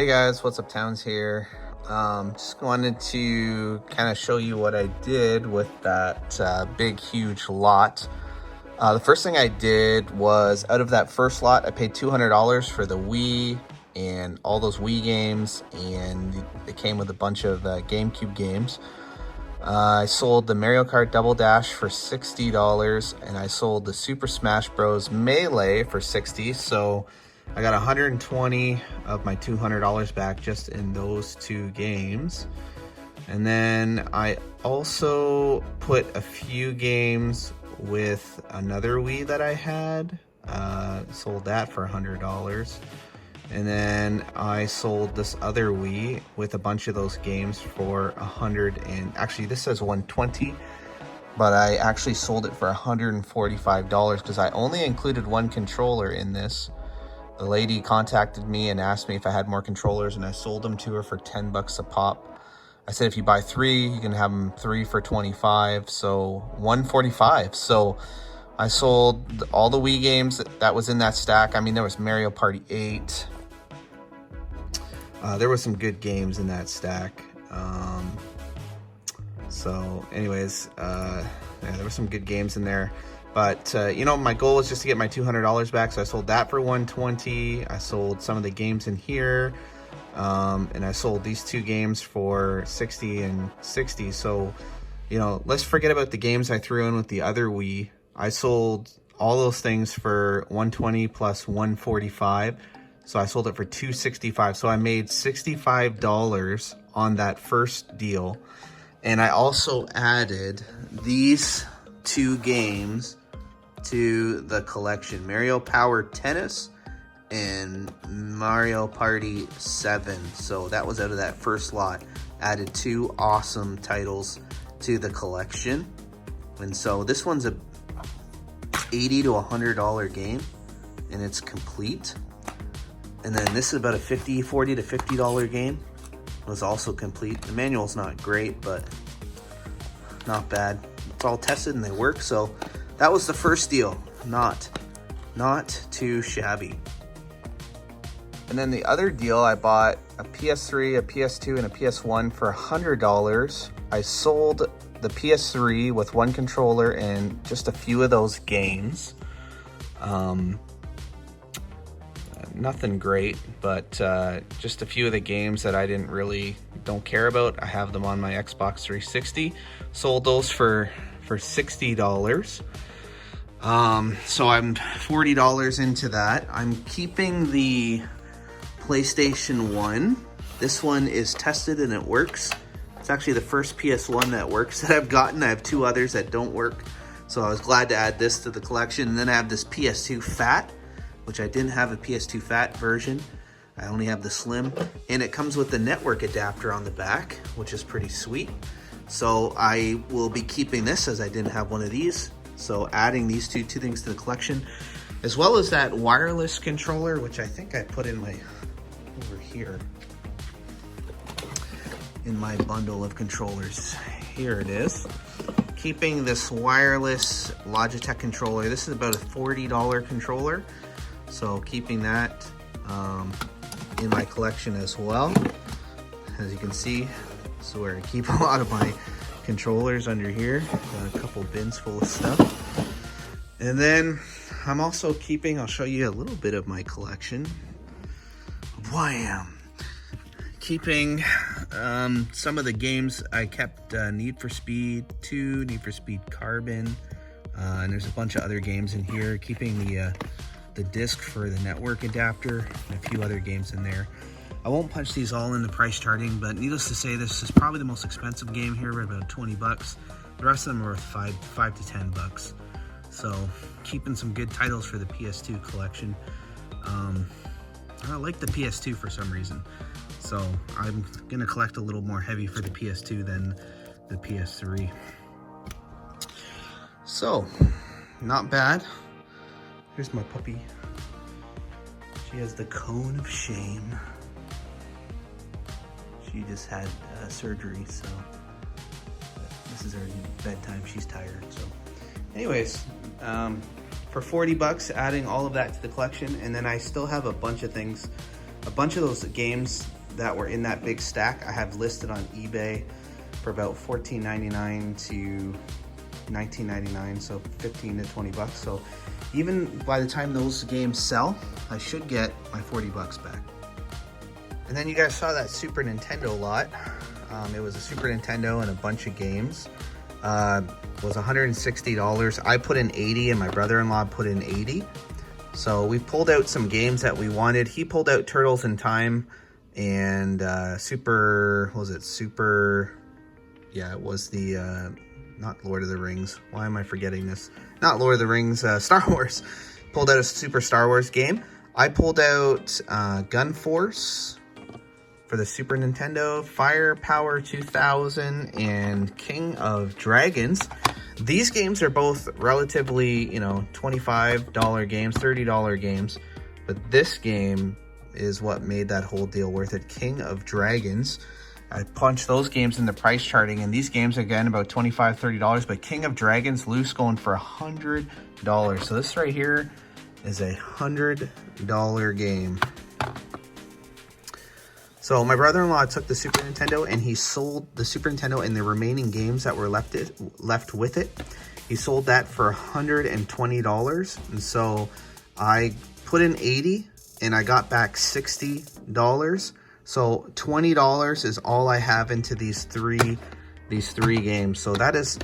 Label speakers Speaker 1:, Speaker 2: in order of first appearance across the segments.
Speaker 1: Hey guys, what's up? Towns here. Just wanted to kind of show you what I did with that big huge lot. The first thing I did was, out of that first lot, I paid $200 for the Wii and all those Wii games, and it came with a bunch of GameCube games. I sold the Mario Kart Double Dash for $60, and I sold the Super Smash Bros. Melee for $60, so I got 120 of my $200 back just in those two games. And then I also put a few games with another Wii that I had, sold that for $100. And then I sold this other Wii with a bunch of those games for 100, and actually this says 120, but I actually sold it for $145 because I only included one controller in this. The lady contacted me and asked me if I had more controllers, and I sold them to her for 10 bucks a pop. I said if you buy 3, you can have them 3 for 25, so 145. So I sold all the Wii games that was in that stack. I mean, there was Mario Party 8. There were some good games in that stack. So anyways, yeah, there were some good games in there. But, you know, my goal was just to get my $200 back, so I sold that for $120. I sold some of the games in here, and I sold these two games for $60 and $60. So, you know, let's forget about the games I threw in with the other Wii. I sold all those things for $120 plus $145, so I sold it for $265. So I made $65 on that first deal, and I also added these two games to the collection: Mario Power Tennis and Mario Party 7. So that was out of that first lot. Added two awesome titles to the collection. And so this one's a $80 to $100 game, and it's complete. And then this is about a $40 to $50 game. It was also complete. The manual's not great, but not bad. It's all tested and they work. So that was the first deal. Not too shabby. And then the other deal, I bought a PS3, a PS2, and a PS1 for $100. I sold the PS3 with one controller and just a few of those games. Nothing great, but just a few of the games that I don't care about. I have them on my Xbox 360. Sold those for $60. So I'm $40 into that. I'm keeping the PlayStation 1. This one is tested and it works. It's actually the first PS1 that works that I've gotten. I have two others that don't work, so I was glad to add this to the collection. And then I have this PS2 Fat, which I didn't have a PS2 Fat version. I only have the Slim, and it comes with the network adapter on the back, which is pretty sweet. So I will be keeping this, as I didn't have one of these. So adding these two things to the collection, as well as that wireless controller, which I think I put in over here in my bundle of controllers. Here it is. Keeping this wireless Logitech controller. This is about a $40 controller. So keeping that in my collection as well. As you can see, this is where I keep a lot of my controllers under here. Got a couple bins full of stuff. And then I'm also keeping, I'll show you a little bit of my collection. Wham! Keeping some of the games I kept. Need for Speed 2, Need for Speed Carbon, and there's a bunch of other games in here. Keeping the disc for the network adapter and a few other games in there. I won't punch these all in the price charting, but needless to say, this is probably the most expensive game here, about 20 bucks. The rest of them are worth 5 to 10 bucks. So keeping some good titles for the PS2 collection. I like the PS2 for some reason, so I'm gonna collect a little more heavy for the PS2 than the PS3. So not bad. Here's my puppy. She has the cone of shame. She just had surgery, so this is her bedtime. She's tired. So anyways, for 40 bucks, adding all of that to the collection. And then I still have a bunch of things a bunch of those games that were in that big stack I have listed on eBay for about $14.99 to $19.99, so 15 to 20 bucks. So even by the time those games sell, I should get my 40 bucks back. And then you guys saw that Super Nintendo lot. It was a Super Nintendo and a bunch of games. It was $160. I put in 80 and my brother-in-law put in 80. So we pulled out some games that we wanted. He pulled out Turtles in Time and Super, what was it? Yeah, it was the, not Lord of the Rings. Why am I forgetting this? Not Lord of the Rings, Star Wars. Pulled out a Super Star Wars game. I pulled out Gun Force for the Super Nintendo, Firepower 2000, and King of Dragons. These games are both relatively, you know, $25 games, $30 games, but this game is what made that whole deal worth it. King of Dragons. I punched those games in the price charting, and these games, again, about $25, $30, but King of Dragons loose going for $100. So this right here is a $100 game. So my brother-in-law took the Super Nintendo and he sold the Super Nintendo and the remaining games that were left with it. He sold that for $120. And so I put in 80 and I got back $60. So $20 is all I have into these three games. So that is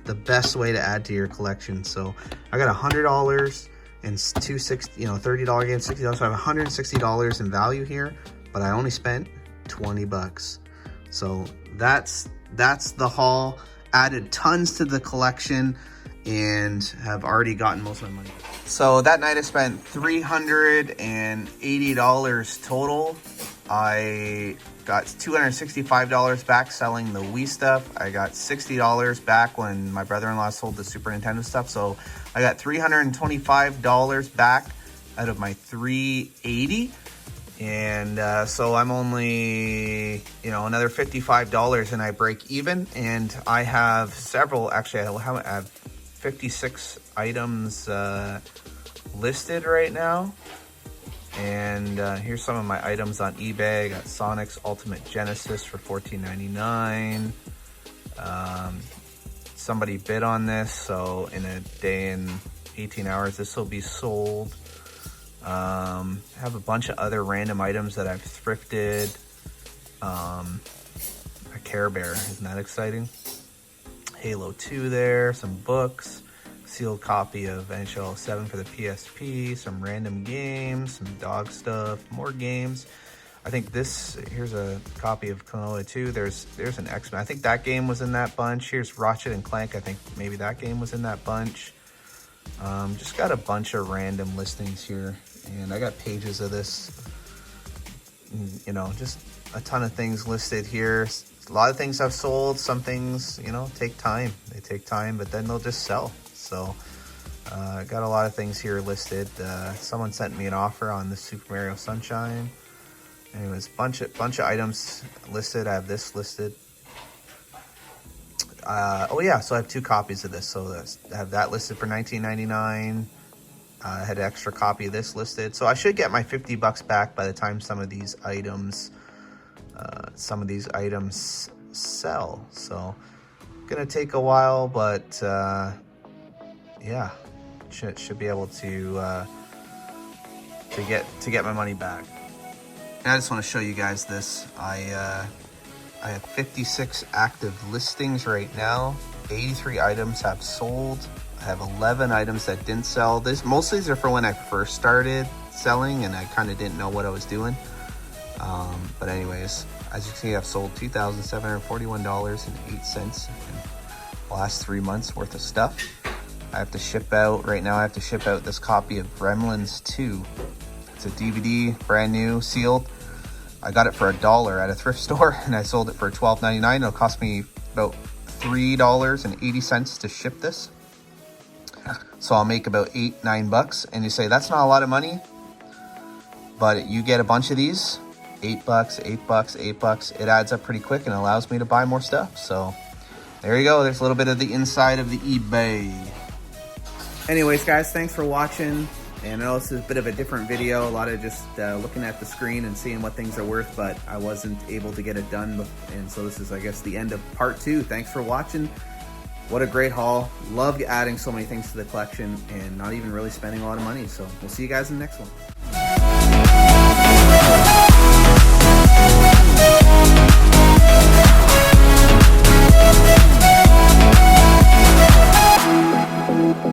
Speaker 1: the best way to add to your collection. So I got $100 and $260, you know, $30 games, $60. So I have $160 in value here, but I only spent 20 bucks. So that's the haul. Added tons to the collection and have already gotten most of my money. So that night I spent $380 total. I got $265 back selling the Wii stuff. I got $60 back when my brother-in-law sold the Super Nintendo stuff. So I got $325 back out of my $380. And so I'm only, you know, another $55 and I break even. And I have several, actually I have 56 items listed right now. And here's some of my items on eBay. I got Sonic's Ultimate Genesis for $14.99. Somebody bid on this, so in a day and 18 hours this will be sold. I have a bunch of other random items that I've thrifted. A Care Bear, isn't that exciting? Halo 2 there, some books, sealed copy of NHL 7 for the PSP, some random games, some dog stuff, more games. I think here's a copy of Klonoa 2. There's an X-Men. I think that game was in that bunch. Here's Ratchet and Clank. I think maybe that game was in that bunch. Just got a bunch of random listings here. And I got pages of this, you know, just a ton of things listed here. A lot of things I've sold. Some things, you know, take time. They take time, but then they'll just sell. So I got a lot of things here listed. Someone sent me an offer on the Super Mario Sunshine. Anyways, bunch of items listed. I have this listed. Oh yeah, so I have 2 copies of this. So I have that listed for $19.99. I had an extra copy of this listed. So I should get my 50 bucks back by the time some of these items sell. So gonna take a while, but yeah, should be able to get my money back. And I just want to show you guys this. I have 56 active listings right now. 83 items have sold. I have 11 items that didn't sell. Most of these are for when I first started selling and I kind of didn't know what I was doing. But anyways, as you can see, I've sold $2,741.08 in the last 3 months worth of stuff. I have to ship out, right now I have to ship out this copy of Gremlins 2. It's a DVD, brand new, sealed. I got it for $1 at a thrift store and I sold it for $12.99. It'll cost me about $3.80 to ship this. So I'll make about $8-9 bucks. And you say, that's not a lot of money, but you get a bunch of these, $8, $8, $8. It adds up pretty quick and allows me to buy more stuff. So there you go. There's a little bit of the inside of the eBay. Anyways, guys, thanks for watching. And I know this is a bit of a different video, a lot of just looking at the screen and seeing what things are worth, but I wasn't able to get it done. And so this is, I guess, the end of part 2. Thanks for watching. What a great haul. Love adding so many things to the collection and not even really spending a lot of money. So we'll see you guys in the next one.